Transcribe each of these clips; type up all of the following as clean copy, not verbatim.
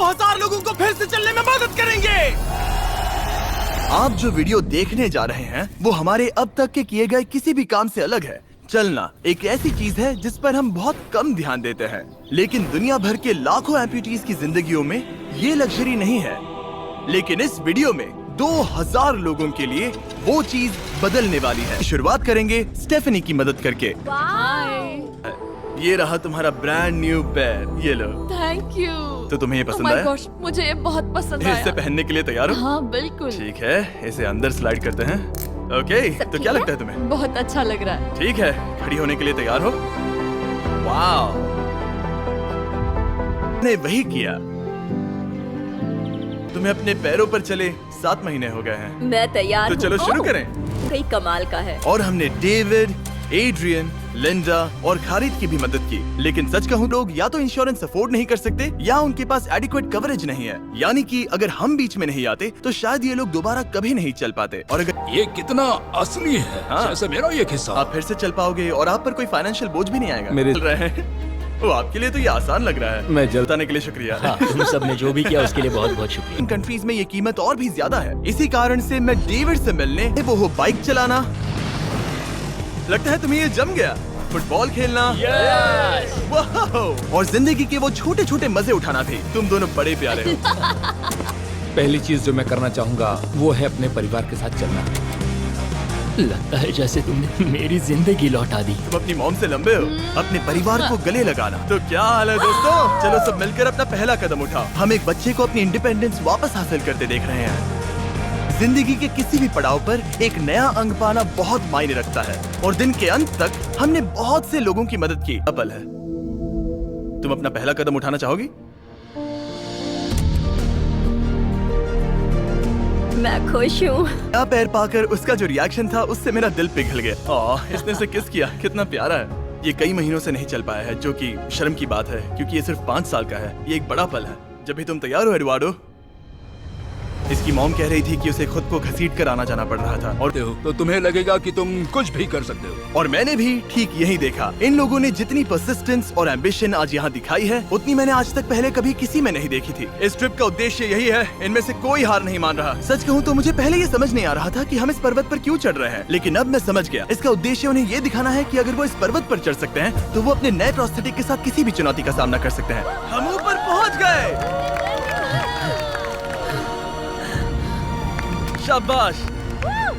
2000 लोगों को फिर से चलने में मदद करेंगे। आप जो वीडियो देखने जा रहे हैं वो हमारे अब तक के किए गए किसी भी काम से अलग है। चलना एक ऐसी चीज है जिस पर हम बहुत कम ध्यान देते हैं, लेकिन दुनिया भर के लाखों एम्पुटीज की जिंदगियों में ये लग्जरी नहीं है। लेकिन इस वीडियो में 2000 लोगों के लिए वो चीज बदलने वाली है। शुरुआत करेंगे स्टेफनी की मदद करके। ये रहा तुम्हारा ब्रांड न्यू पैर, ये लो। Thank you. तो तुम्हें ये पसंद Oh my आया? gosh, मुझे ये बहुत पसंद आया। इससे पहनने के लिए तैयार हो? हाँ बिल्कुल। ठीक है, इसे अंदर स्लाइड करते हैं। ओके, तो क्या लगता है तुम्हें? बहुत अच्छा लग रहा है। ठीक है, खड़ी होने के लिए तैयार हो? वाह, ने वही किया। तुम्हें अपने पैरों पर चले 7 महीने हो गए हैं। मैं तैयार तो चलो शुरू करें। कई कमाल का है। और हमने डेविड, एड्रियन, लिंडा और खालिद की भी मदद की। लेकिन सच कहूँ, लोग या तो इंश्योरेंस अफोर्ड नहीं कर सकते या उनके पास एडिक्वेट कवरेज नहीं है। यानी कि अगर हम बीच में नहीं आते तो शायद ये लोग दोबारा कभी नहीं चल पाते। और अगर ये कितना असली है, हाँ। जैसे मेरा ये किस्सा। आप फिर से चल पाओगे और आप पर कोई फाइनेंशियल बोझ भी नहीं आएगा। मेरे- चल रहे हैं वो आपके लिए तो ये आसान लग रहा है। मैं बताने के लिए शुक्रिया। हाँ, तुम सब ने जो भी किया उसके लिए बहुत बहुत शुक्रिया। इन कंट्रीज में ये कीमत और भी ज्यादा है। इसी कारण से मैं डेविड से मिलने, वो हो बाइक चलाना, लगता है तुम्हें ये जम गया, फुटबॉल खेलना, वाह! और जिंदगी के वो छोटे छोटे मजे उठाना भी। तुम दोनों बड़े प्यारे हो। पहली चीज जो मैं करना चाहूंगा वो है अपने परिवार के साथ चलना। लगता है जैसे तुमने मेरी जिंदगी लौटा दी। तुम अपनी मॉम से लंबे हो, अपने परिवार को गले लगाना। तो क्या हाल है दोस्तों? चलो सब मिलकर अपना पहला कदम उठाओ। हम एक बच्चे को अपनी इंडिपेंडेंस वापस हासिल करते देख रहे हैं। जिंदगी के किसी भी पड़ाव पर एक नया अंग पाना बहुत मायने रखता है। और दिन के अंत तक हमने बहुत से लोगों की मदद की। अपल है, तुम अपना पहला कदम उठाना चाहोगी? मैं खुश हूँ। नया पैर पाकर उसका जो रिएक्शन था उससे मेरा दिल पिघल गया। इसने से किस किया, कितना प्यारा है। ये कई महीनों से नहीं चल पाया है, जो कि शर्म की बात है क्योंकि ये सिर्फ 5 साल का है। ये एक बड़ा पल है। जब भी तुम तैयार हो एडवार्डो। इसकी मॉम कह रही थी कि उसे खुद को घसीट कर आना जाना पड़ रहा था। और तो तुम्हें लगेगा कि तुम कुछ भी कर सकते हो। और मैंने भी ठीक यही देखा। इन लोगों ने जितनी परसिस्टेंस और एम्बिशन आज यहाँ दिखाई है, उतनी मैंने आज तक पहले कभी किसी में नहीं देखी थी। इस ट्रिप का उद्देश्य यही है, इनमें से कोई हार नहीं मान रहा। सच कहूँ तो मुझे पहले ये समझ नहीं आ रहा था कि हम इस पर्वत पर क्यों चढ़ रहे हैं, लेकिन अब मैं समझ गया। इसका उद्देश्य उन्हें ये दिखाना है कि अगर वो इस पर्वत पर चढ़ सकते हैं तो वो अपने नए प्रोस्थेटिक के साथ किसी भी चुनौती का सामना कर सकते हैं। हम ऊपर पहुँच गए। शाबाश!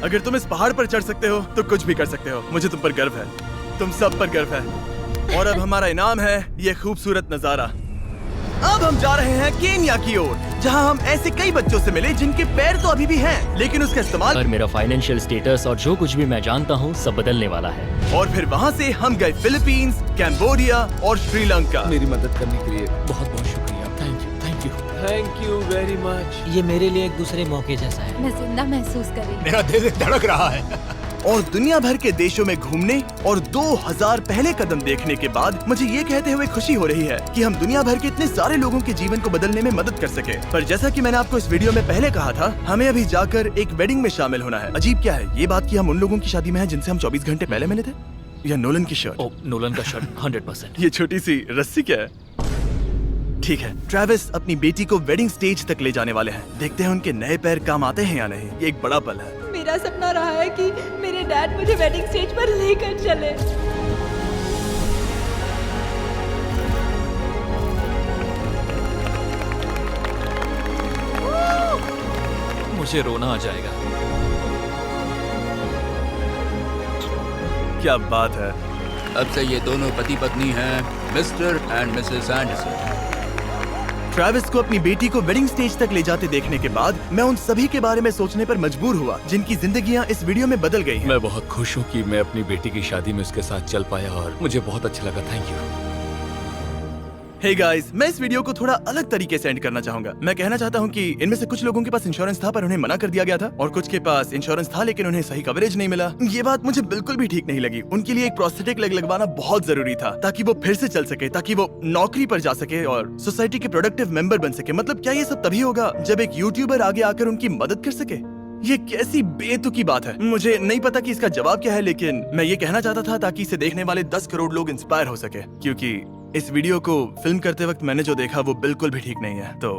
अगर तुम इस पहाड़ पर चढ़ सकते हो तो कुछ भी कर सकते हो। मुझे तुम पर गर्व है, तुम सब पर गर्व है। और अब हमारा इनाम है ये खूबसूरत नजारा। अब हम जा रहे हैं केन्या की ओर, जहां हम ऐसे कई बच्चों से मिले जिनके पैर तो अभी भी हैं, लेकिन उसका इस्तेमाल। और मेरा फाइनेंशियल स्टेटस और जो कुछ भी मैं जानता हूँ सब बदलने वाला है। और फिर वहां से हम गए फिलीपींस, कैम्बोडिया और श्रीलंका। मेरी मदद करने के लिए बहुत बहुत शुक्रिया। Thank you, thank you. Thank you very much. ये मेरे लिए एक दूसरे मौके जैसा है। मैं जिंदा महसूस कर रही हूँ। मेरा दिल धड़क रहा है। और दुनिया भर के देशों में घूमने और 2000 पहले कदम देखने के बाद मुझे ये कहते हुए खुशी हो रही है कि हम दुनिया भर के इतने सारे लोगों के जीवन को बदलने में मदद कर सके। पर जैसा कि मैंने आपको इस वीडियो में पहले कहा था, हमें अभी जाकर एक वेडिंग में शामिल होना है। अजीब क्या है ये बात कि हम उन लोगों की शादी में हैं जिनसे हम 24 घंटे पहले मिले थे। या नोलन की शर्ट। ओ, नोलन का शर्ट 100%। ये छोटी सी रस्सी क्या है? ठीक है, ट्रेविस अपनी बेटी को वेडिंग स्टेज तक ले जाने वाले हैं। देखते हैं उनके नए पैर काम आते हैं या नहीं। ये एक बड़ा पल है। मेरा सपना रहा है कि मेरे डैड मुझे वेडिंग स्टेज पर लेकर चले। मुझे रोना आ जाएगा। क्या बात है। अब से ये दोनों पति पत्नी हैं, mister and Mrs Anderson. Travis को अपनी बेटी को वेडिंग स्टेज तक ले जाते देखने के बाद मैं उन सभी के बारे में सोचने पर मजबूर हुआ जिनकी जिंदगियां इस वीडियो में बदल गई हैं। मैं बहुत खुश हूँ कि मैं अपनी बेटी की शादी में उसके साथ चल पाया और मुझे बहुत अच्छा लगा। Thank you. हे गाइस, मैं इस वीडियो को थोड़ा अलग तरीके से एंड करना चाहूंगा। मैं कहना चाहता हूं कि इनमें से कुछ लोगों के पास इंश्योरेंस था पर उन्हें मना कर दिया गया था, और कुछ के पास इंश्योरेंस था लेकिन उन्हें सही कवरेज नहीं मिला। ये बात मुझे बिल्कुल भी ठीक नहीं लगी। उनके लिए एक प्रोस्थेटिक लेग लगवाना बहुत जरूरी था ताकि वो फिर से चल सके, ताकि वो नौकरी पर जा सके और सोसाइटी के प्रोडक्टिव मेंबर बन सके। मतलब क्या ये सब तभी होगा जब एक यूट्यूबर आगे आकर उनकी मदद कर सके? ये कैसी बेतुकी बात है। मुझे नहीं पता कि इसका जवाब क्या है, लेकिन मैं ये कहना चाहता था ताकि इसे देखने वाले 10 करोड़ लोग इंस्पायर हो सके, क्योंकि इस वीडियो को फिल्म करते वक्त मैंने जो देखा वो बिल्कुल भी ठीक नहीं है। तो